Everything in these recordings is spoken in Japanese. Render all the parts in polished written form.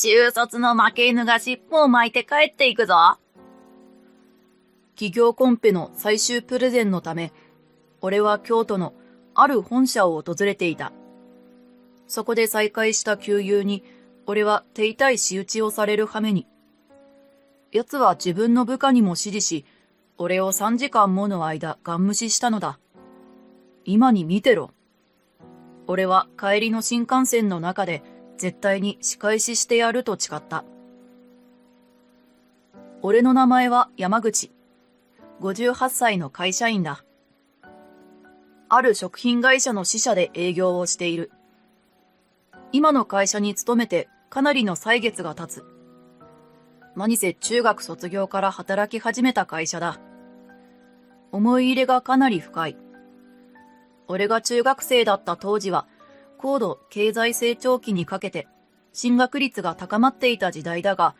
中卒の負け犬が尻尾を巻いて帰っていくぞ。企業コンペの最終プレゼンのため、俺は京都のある本社を訪れていた。そこで再会した旧友に、俺は手痛い仕打ちをされる羽目に。奴は自分の部下にも指示し、俺を3時間もの間ガン無視したのだ。今に見てろ。俺は帰りの新幹線の中で絶対に仕返ししてやると誓った。俺の名前は山口。58歳の会社員だ。ある食品会社の支社で営業をしている。今の会社に勤めてかなりの歳月が経つ。何せ中学卒業から働き始めた会社だ。思い入れがかなり深い。俺が中学生だった当時は、高度経済成長期にかけて、進学率が高まっていた時代だが、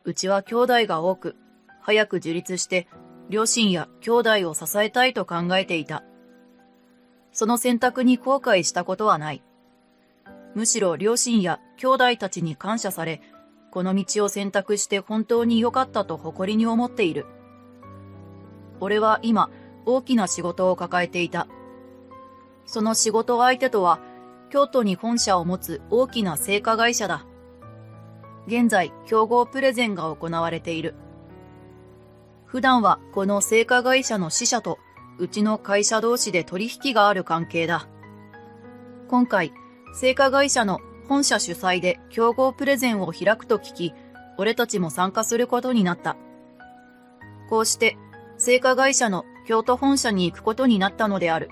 うちは兄弟が多く、早く自立して、両親や兄弟を支えたいと考えていた。その選択に後悔したことはない。むしろ両親や兄弟たちに感謝され、この道を選択して本当に良かったと誇りに思っている。俺は今、大きな仕事を抱えていた。その仕事相手とは、京都に本社を持つ大きな製菓会社だ。現在、競合プレゼンが行われている。普段はこの製菓会社の支社とうちの会社同士で取引がある関係だ。今回、製菓会社の本社主催で競合プレゼンを開くと聞き、俺たちも参加することになった。こうして、製菓会社の京都本社に行くことになったのである。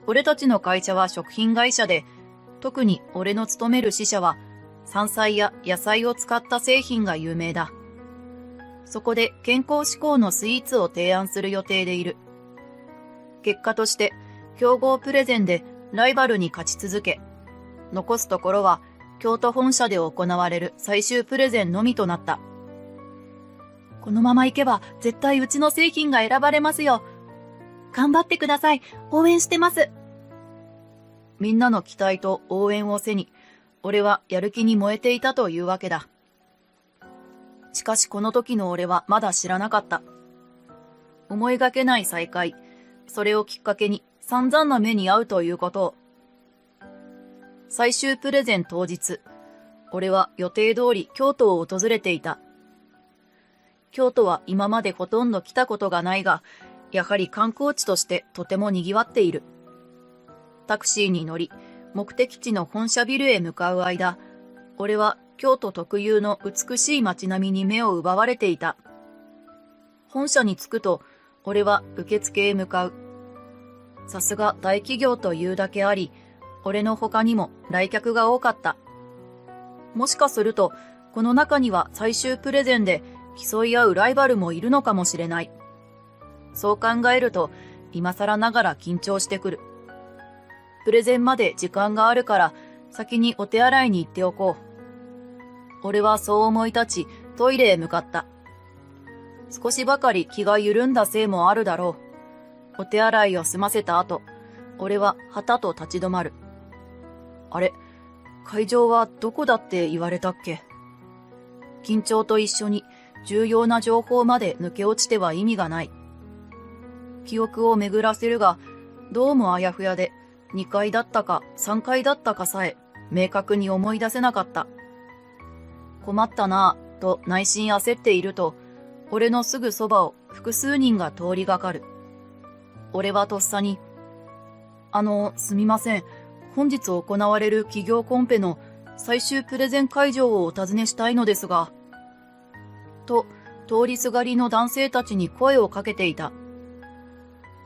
俺たちの会社は食品会社で、特に俺の勤める支社は、山菜や野菜を使った製品が有名だ。そこで健康志向のスイーツを提案する予定でいる。結果として、競合プレゼンでライバルに勝ち続け、残すところは京都本社で行われる最終プレゼンのみとなった。このままいけば絶対うちの製品が選ばれますよ。頑張ってください。応援してます。みんなの期待と応援を背に、俺はやる気に燃えていたというわけだ。しかしこの時の俺はまだ知らなかった。思いがけない再会、それをきっかけに散々な目に遭うということを。最終プレゼン当日、俺は予定通り京都を訪れていた。京都は今までほとんど来たことがないが、やはり観光地としてとても賑わっている。タクシーに乗り、目的地の本社ビルへ向かう間、俺は京都特有の美しい街並みに目を奪われていた。本社に着くと、俺は受付へ向かう。さすが大企業というだけあり、俺の他にも来客が多かった。もしかすると、この中には最終プレゼンで競い合うライバルもいるのかもしれない。そう考えると、今更ながら緊張してくる。プレゼンまで時間があるから、先にお手洗いに行っておこう。俺はそう思い立ち、トイレへ向かった。少しばかり気が緩んだせいもあるだろう。お手洗いを済ませた後、俺ははたと立ち止まる。あれ、会場はどこだって言われたっけ？緊張と一緒に重要な情報まで抜け落ちては意味がない。記憶を巡らせるが、どうもあやふやで、2階だったか3階だったかさえ、明確に思い出せなかった。困ったなぁ、と内心焦っていると、俺のすぐそばを複数人が通りがかる。俺はとっさに、すみません。本日行われる企業コンペの最終プレゼン会場をお尋ねしたいのですが、と、通りすがりの男性たちに声をかけていた。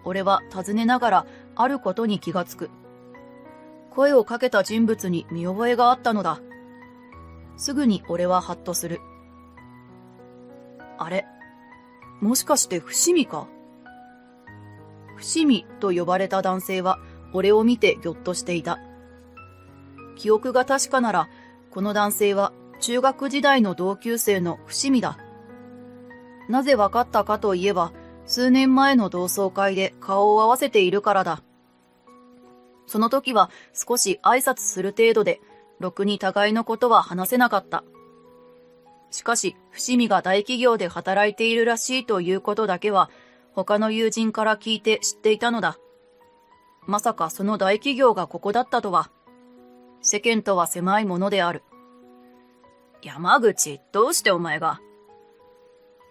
俺は尋ねながらあることに気がつく。声をかけた人物に見覚えがあったのだ。すぐに俺はハッとする。あれ、もしかして伏見か？伏見と呼ばれた男性は俺を見てぎょっとしていた。記憶が確かなら、この男性は中学時代の同級生の伏見だ。なぜわかったかといえば、数年前の同窓会で顔を合わせているからだ。その時は少し挨拶する程度で、ろくに互いのことは話せなかった。しかし、伏見が大企業で働いているらしいということだけは、他の友人から聞いて知っていたのだ。まさかその大企業がここだったとは。世間とは狭いものである。山口、どうしてお前が。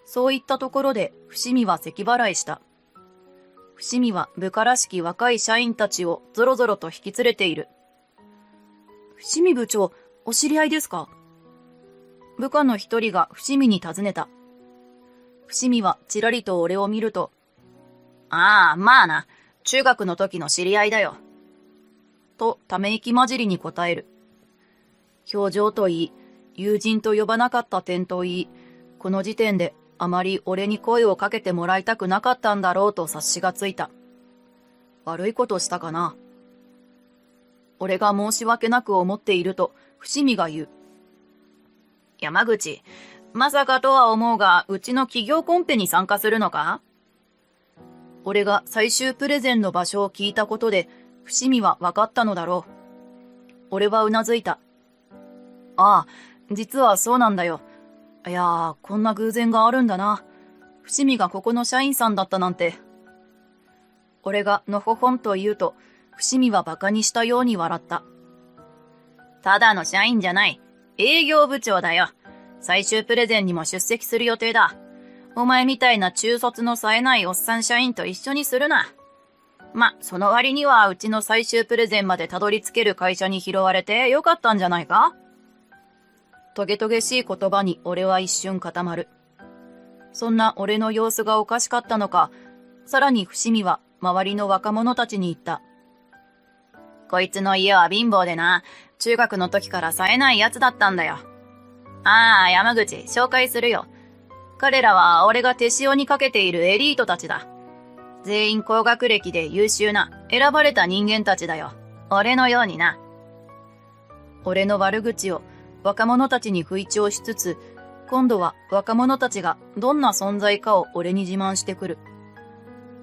そういったところで、伏見は咳払いした。伏見は部下らしき若い社員たちをぞろぞろと引き連れている。伏見部長、お知り合いですか？部下の一人が伏見に尋ねた。伏見はちらりと俺を見ると、ああ、まあな、中学の時の知り合いだよ。とため息混じりに答える。表情といい、友人と呼ばなかった点といい、この時点であまり俺に声をかけてもらいたくなかったんだろうと察しがついた。悪いことしたかな。俺が申し訳なく思っていると、伏見が言う。山口、まさかとは思うが、うちの企業コンペに参加するのか？俺が最終プレゼンの場所を聞いたことで、伏見は分かったのだろう。俺はうなずいた。ああ、実はそうなんだよ。いやー、こんな偶然があるんだな。伏見がここの社員さんだったなんて。俺がのほほんと言うと、伏見は馬鹿にしたように笑った。ただの社員じゃない。営業部長だよ。最終プレゼンにも出席する予定だ。お前みたいな中卒の冴えないおっさん社員と一緒にするな。ま、その割にはうちの最終プレゼンまでたどり着ける会社に拾われてよかったんじゃないか？トゲトゲしい言葉に俺は一瞬固まる。そんな俺の様子がおかしかったのか、さらに伏見は周りの若者たちに言った。こいつの家は貧乏でな、中学の時から冴えないやつだったんだよ。ああ、山口、紹介するよ。彼らは俺が手塩にかけているエリートたちだ。全員高学歴で優秀な、選ばれた人間たちだよ。俺のようにな。俺の悪口を若者たちに吹聴しつつ、今度は若者たちがどんな存在かを俺に自慢してくる。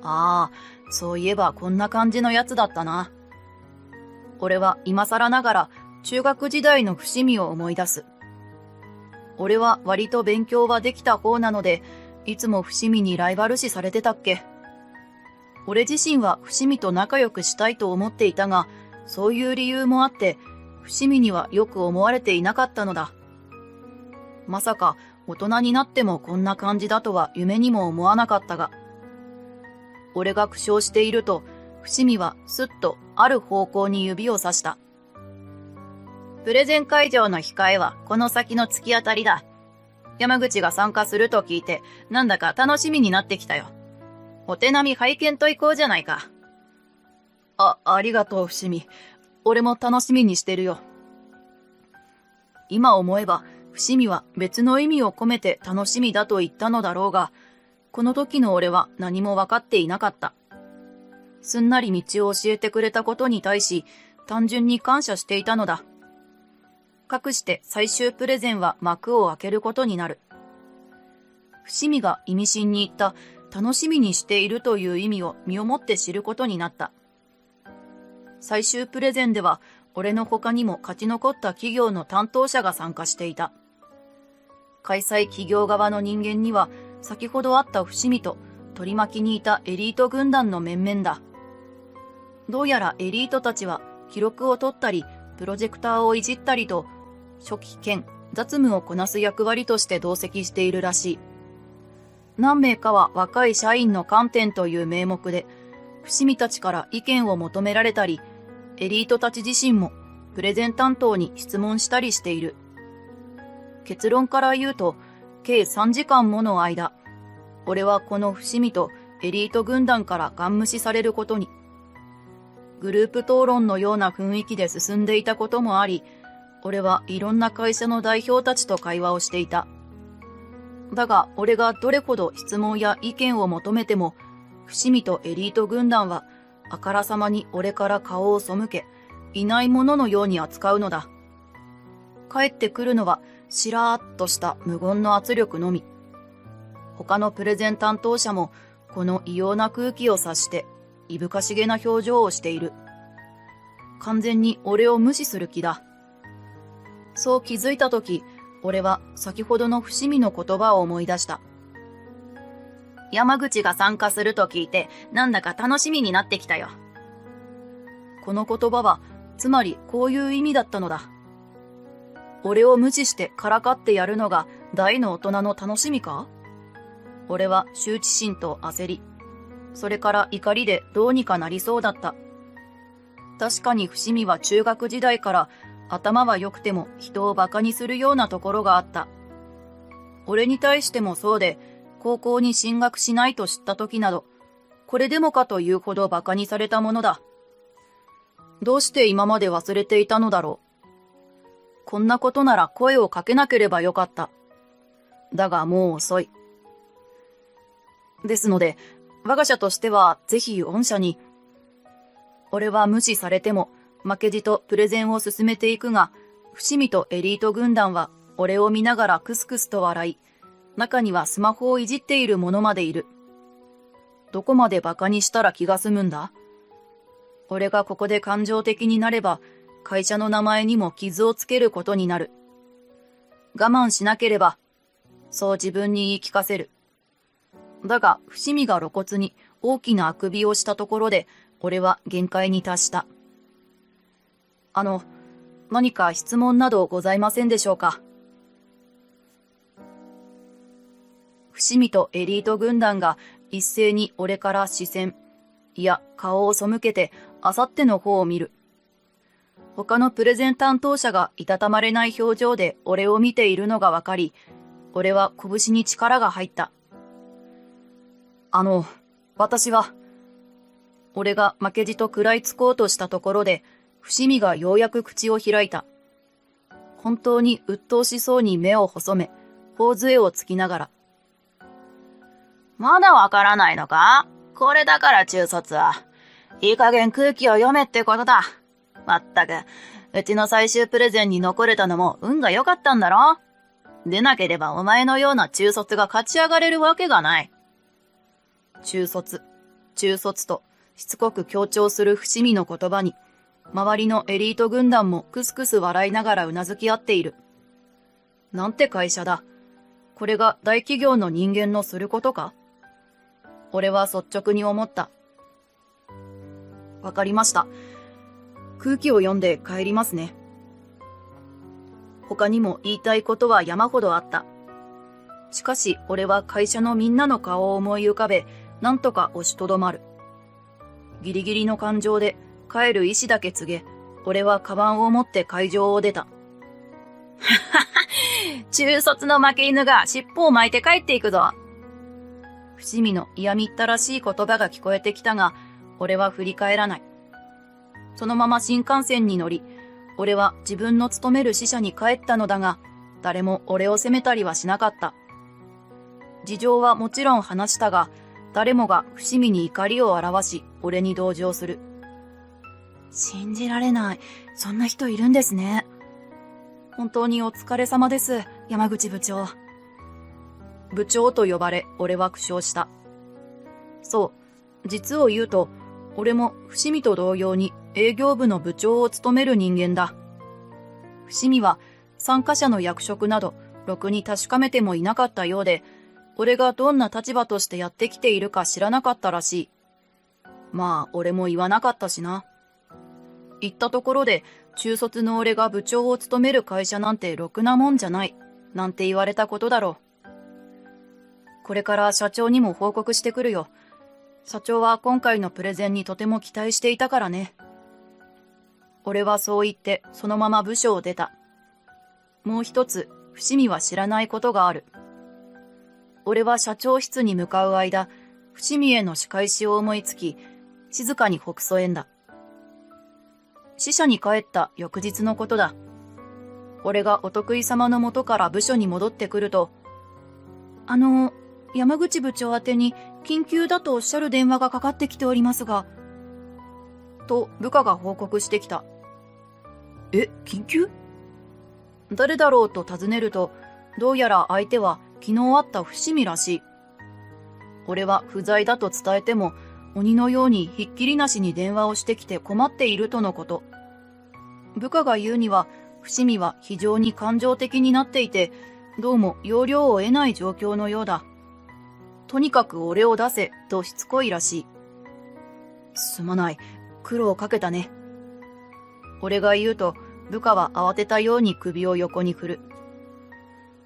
ああ、そういえばこんな感じのやつだったな。俺は今更ながら中学時代の伏見を思い出す。俺は割と勉強はできた方なので、いつも伏見にライバル視されてたっけ。俺自身は伏見と仲良くしたいと思っていたが、そういう理由もあって、伏見にはよく思われていなかったのだ。まさか大人になってもこんな感じだとは夢にも思わなかったが。俺が苦笑していると、伏見はすっとある方向に指をさした。プレゼン会場の控えはこの先の突き当たりだ。山口が参加すると聞いて、なんだか楽しみになってきたよ。お手並み拝見と行こうじゃないか。ありがとう、伏見。俺も楽しみにしてるよ。今思えば、伏見は別の意味を込めて楽しみだと言ったのだろうが、この時の俺は何も分かっていなかった。すんなり道を教えてくれたことに対し、単純に感謝していたのだ。かくして最終プレゼンは幕を開けることになる。伏見が意味深に言った楽しみにしているという意味を身をもって知ることになった。最終プレゼンでは俺の他にも勝ち残った企業の担当者が参加していた。開催企業側の人間には先ほど会った伏見と取り巻きにいたエリート軍団の面々だ。どうやらエリートたちは記録を取ったりプロジェクターをいじったりと初期兼雑務をこなす役割として同席しているらしい。何名かは若い社員の観点という名目で、伏見たちから意見を求められたり、エリートたち自身もプレゼン担当に質問したりしている。結論から言うと、計3時間もの間、俺はこの伏見とエリート軍団からガン無視されることに。グループ討論のような雰囲気で進んでいたこともあり、俺はいろんな会社の代表たちと会話をしていた。だが俺がどれほど質問や意見を求めても、伏見とエリート軍団はあからさまに俺から顔を背け、いないもののように扱うのだ。帰ってくるのはしらーっとした無言の圧力のみ。他のプレゼン担当者もこの異様な空気を察して、いぶかしげな表情をしている。完全に俺を無視する気だ。そう気づいたとき、俺は先ほどの伏見の言葉を思い出した。山口が参加すると聞いて、なんだか楽しみになってきたよ。この言葉は、つまりこういう意味だったのだ。俺を無視してからかってやるのが大の大人の楽しみか？俺は羞恥心と焦り、それから怒りでどうにかなりそうだった。確かに伏見は中学時代から頭は良くても人を馬鹿にするようなところがあった。俺に対してもそうで、高校に進学しないと知った時など、これでもかというほど馬鹿にされたものだ。どうして今まで忘れていたのだろう。こんなことなら声をかけなければよかった。だがもう遅い。ですので、我が社としてはぜひ御社に。俺は無視されても負けじとプレゼンを進めていくが、伏見とエリート軍団は俺を見ながらクスクスと笑い、中にはスマホをいじっている者までいる。どこまで馬鹿にしたら気が済むんだ？俺がここで感情的になれば、会社の名前にも傷をつけることになる。我慢しなければ、そう自分に言い聞かせる。だが、伏見が露骨に大きなあくびをしたところで、俺は限界に達した。何か質問などございませんでしょうか？伏見とエリート軍団が一斉に俺から視線、いや顔を背けてあさっての方を見る。他のプレゼン担当者がいたたまれない表情で俺を見ているのがわかり、俺は拳に力が入った。私は、俺が負けじと食らいつこうとしたところで、伏見がようやく口を開いた。本当に鬱陶しそうに目を細め、頬杖をつきながら。まだわからないのか？これだから中卒は。いい加減空気を読めってことだ。まったく、うちの最終プレゼンに残れたのも運が良かったんだろ？でなければお前のような中卒が勝ち上がれるわけがない。中卒としつこく強調する伏見の言葉に、周りのエリート軍団もクスクス笑いながらうなずき合っている。なんて会社だ。これが大企業の人間のすることか？俺は率直に思った。わかりました。空気を読んで帰りますね。他にも言いたいことは山ほどあった。しかし俺は会社のみんなの顔を思い浮かべ、なんとか押しとどまる。ギリギリの感情で帰る意思だけ告げ、俺はカバンを持って会場を出た。ははは、中卒の負け犬が尻尾を巻いて帰っていくぞ。伏見の嫌みったらしい言葉が聞こえてきたが、俺は振り返らない。そのまま新幹線に乗り、俺は自分の勤める支社に帰ったのだが、誰も俺を責めたりはしなかった。事情はもちろん話したが、誰もが伏見に怒りを表し、俺に同情する。信じられない。そんな人いるんですね。本当にお疲れ様です、山口部長。部長と呼ばれ、俺は苦笑した。そう、実を言うと、俺も伏見と同様に営業部の部長を務める人間だ。伏見は参加者の役職など、ろくに確かめてもいなかったようで、俺がどんな立場としてやってきているか知らなかったらしい。まあ、俺も言わなかったしな。言ったところで、中卒の俺が部長を務める会社なんてろくなもんじゃない、なんて言われたことだろう。これから社長にも報告してくるよ。社長は今回のプレゼンにとても期待していたからね。俺はそう言ってそのまま部署を出た。もう一つ、伏見は知らないことがある。俺は社長室に向かう間、伏見への仕返しを思いつき、静かにほくそ笑んだ。支社に帰った翌日のことだ。俺がお得意様の元から部署に戻ってくると、山口部長宛てに緊急だとおっしゃる電話がかかってきておりますが、と部下が報告してきた。え、緊急？誰だろうと尋ねると、どうやら相手は昨日会った伏見らしい。俺は不在だと伝えても、鬼のようにひっきりなしに電話をしてきて困っているとのこと。部下が言うには、伏見は非常に感情的になっていて、どうも要領を得ない状況のようだ。とにかく俺を出せとしつこいらしい。すまない、苦労かけたね。俺が言うと、部下は慌てたように首を横に振る。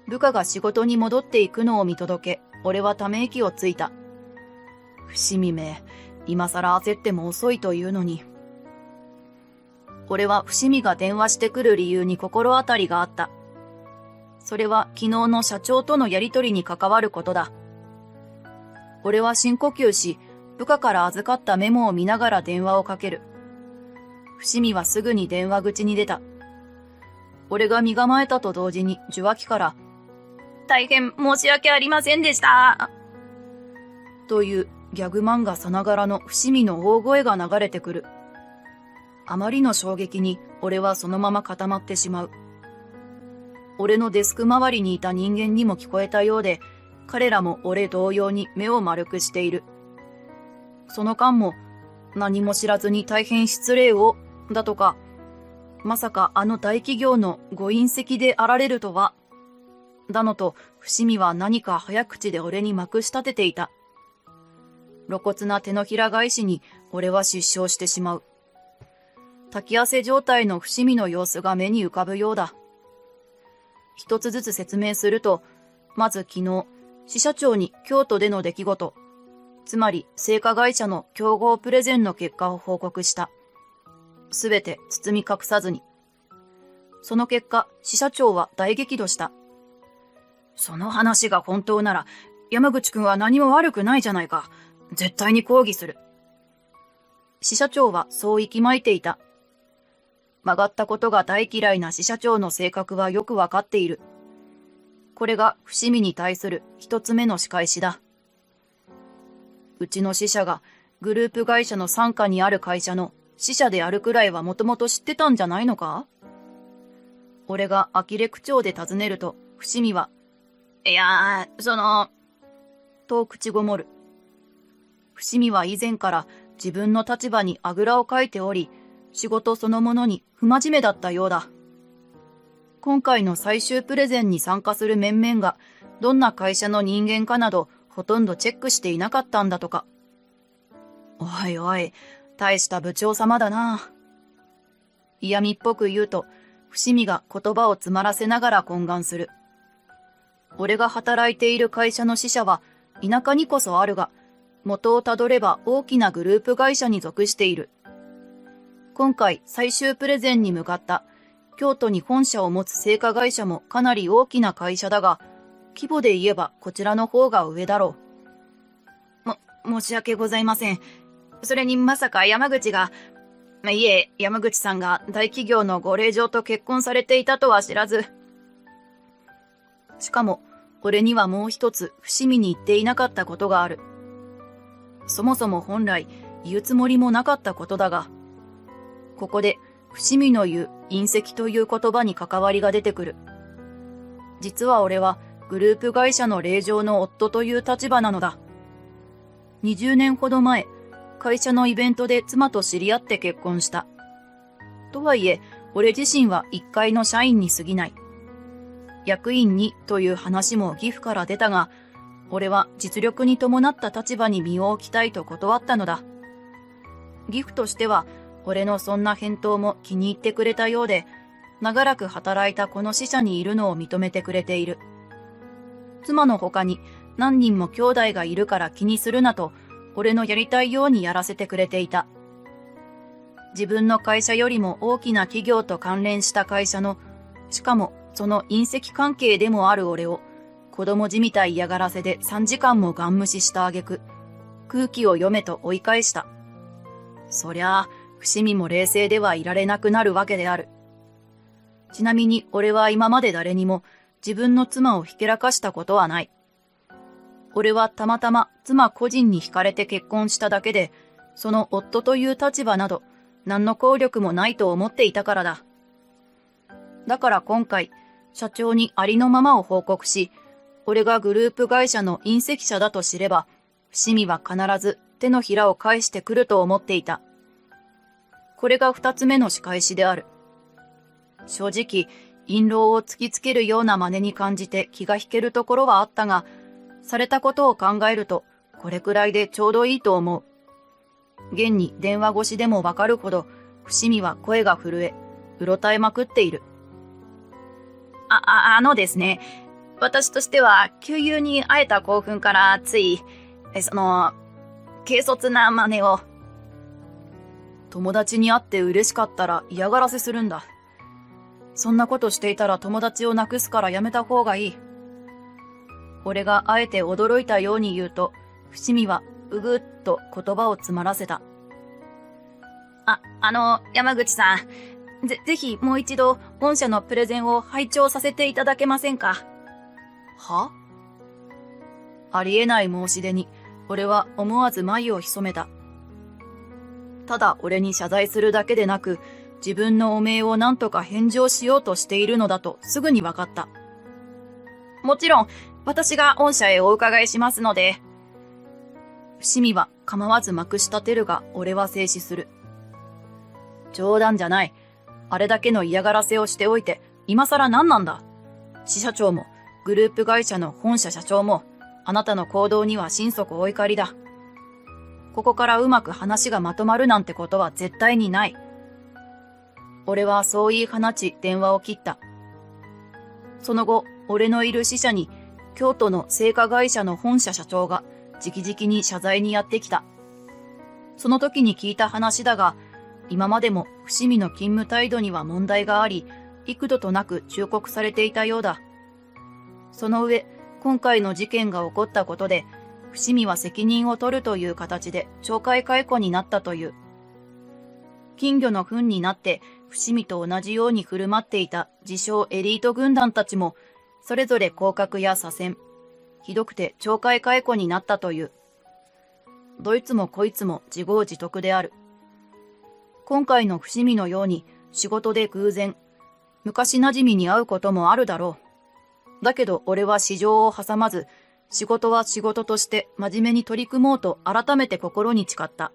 部下が仕事に戻っていくのを見届け、俺はため息をついた。伏見め、今さら焦っても遅いというのに。俺は伏見が電話してくる理由に心当たりがあった。それは昨日の社長とのやりとりに関わることだ。俺は深呼吸し、部下から預かったメモを見ながら電話をかける。伏見はすぐに電話口に出た。俺が身構えたと同時に受話器から、大変申し訳ありませんでした。というギャグ漫画さながらの伏見の大声が流れてくる。あまりの衝撃に俺はそのまま固まってしまう。俺のデスク周りにいた人間にも聞こえたようで、彼らも俺同様に目を丸くしている。その間も何も知らずに大変失礼を、だとか、まさかあの大企業のご隕石であられるとは、だのと伏見は何か早口で俺にまくし立てていた。露骨な手のひら返しに俺は失笑してしまう。滝汗状態の伏見の様子が目に浮かぶようだ。一つずつ説明すると、まず昨日、支社長に京都での出来事、つまり製菓会社の競合プレゼンの結果を報告した。すべて包み隠さずに。その結果、支社長は大激怒した。その話が本当なら、山口くんは何も悪くないじゃないか。絶対に抗議する。支社長はそう息巻いていた。曲がったことが大嫌いな支社長の性格はよくわかっている。これが伏見に対する一つ目の仕返しだ。うちの支社がグループ会社の傘下にある会社の支社であるくらいはもともと知ってたんじゃないのか？俺が呆れ口調で尋ねると、伏見は、いやー、と口ごもる。伏見は以前から自分の立場にあぐらをかいており、仕事そのものに不真面目だったようだ。今回の最終プレゼンに参加する面々がどんな会社の人間かなどほとんどチェックしていなかったんだとか。おいおい、大した部長様だな。嫌味っぽく言うと、伏見が言葉を詰まらせながら懇願する。俺が働いている会社の支社は田舎にこそあるが、元をたどれば大きなグループ会社に属している。今回最終プレゼンに向かった京都に本社を持つ製菓会社もかなり大きな会社だが、規模で言えばこちらの方が上だろう。申し訳ございません。それにまさか山口が、いえ、山口さんが大企業のご令嬢と結婚されていたとは知らず。しかも、俺にはもう一つ伏見に言っていなかったことがある。そもそも本来言うつもりもなかったことだが、ここで伏見の言う隕石という言葉に関わりが出てくる。実は俺はグループ会社の令嬢の夫という立場なのだ。20年ほど前、会社のイベントで妻と知り合って結婚した。とはいえ、俺自身は一階の社員に過ぎない。役員にという話も義父から出たが、俺は実力に伴った立場に身を置きたいと断ったのだ。義父としては、俺のそんな返答も気に入ってくれたようで、長らく働いたこの支社にいるのを認めてくれている。妻の他に何人も兄弟がいるから気にするなと、俺のやりたいようにやらせてくれていた。自分の会社よりも大きな企業と関連した会社の、しかもその隕石関係でもある俺を、子供じみたい嫌がらせで3時間もガン無視した挙句、空気を読めと追い返した。そりゃあ、伏見も冷静ではいられなくなるわけである。ちなみに俺は今まで誰にも自分の妻をひけらかしたことはない。俺はたまたま妻個人に惹かれて結婚しただけで、その夫という立場など何の効力もないと思っていたからだ。だから今回、社長にありのままを報告し、俺がグループ会社の隕石社だと知れば、伏見は必ず手のひらを返してくると思っていた。これが二つ目の仕返しである。正直、印籠を突きつけるような真似に感じて気が引けるところはあったが、されたことを考えると、これくらいでちょうどいいと思う。現に電話越しでもわかるほど、伏見は声が震え、うろたえまくっている。あのですね、私としては、旧友に会えた興奮からつい、軽率な真似を。友達に会って嬉しかったら嫌がらせするんだ。そんなことしていたら友達を亡くすからやめた方がいい。俺があえて驚いたように言うと、伏見はうぐっと言葉を詰まらせた。山口さん、ぜひもう一度、御社のプレゼンを拝聴させていただけませんか？は？ありえない申し出に、俺は思わず眉を潜めた。ただ俺に謝罪するだけでなく、自分の汚名を何とか返上しようとしているのだとすぐに分かった。もちろん、私が御社へお伺いしますので。伏見は構わずまくし立てるが、俺は静止する。冗談じゃない。あれだけの嫌がらせをしておいて、今更何なんだ。支社長も、グループ会社の本社社長も、あなたの行動には心底お怒りだ。ここからうまく話がまとまるなんてことは絶対にない。俺はそう言い放ち電話を切った。その後、俺のいる支社に、京都の製菓会社の本社社長が直々に謝罪にやってきた。その時に聞いた話だが、今までも伏見の勤務態度には問題があり、幾度となく忠告されていたようだ。その上、今回の事件が起こったことで、伏見は責任を取るという形で懲戒解雇になったという。金魚の糞になって伏見と同じように振る舞っていた自称エリート軍団たちも、それぞれ降格や左遷、ひどくて懲戒解雇になったという。どいつもこいつも自業自得である。今回の伏見のように仕事で偶然、昔馴染みに会うこともあるだろう。だけど俺は市場を挟まず、仕事は仕事として真面目に取り組もうと改めて心に誓った。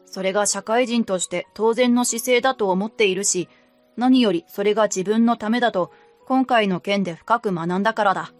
それが社会人として当然の姿勢だと思っているし、何よりそれが自分のためだと今回の件で深く学んだからだ。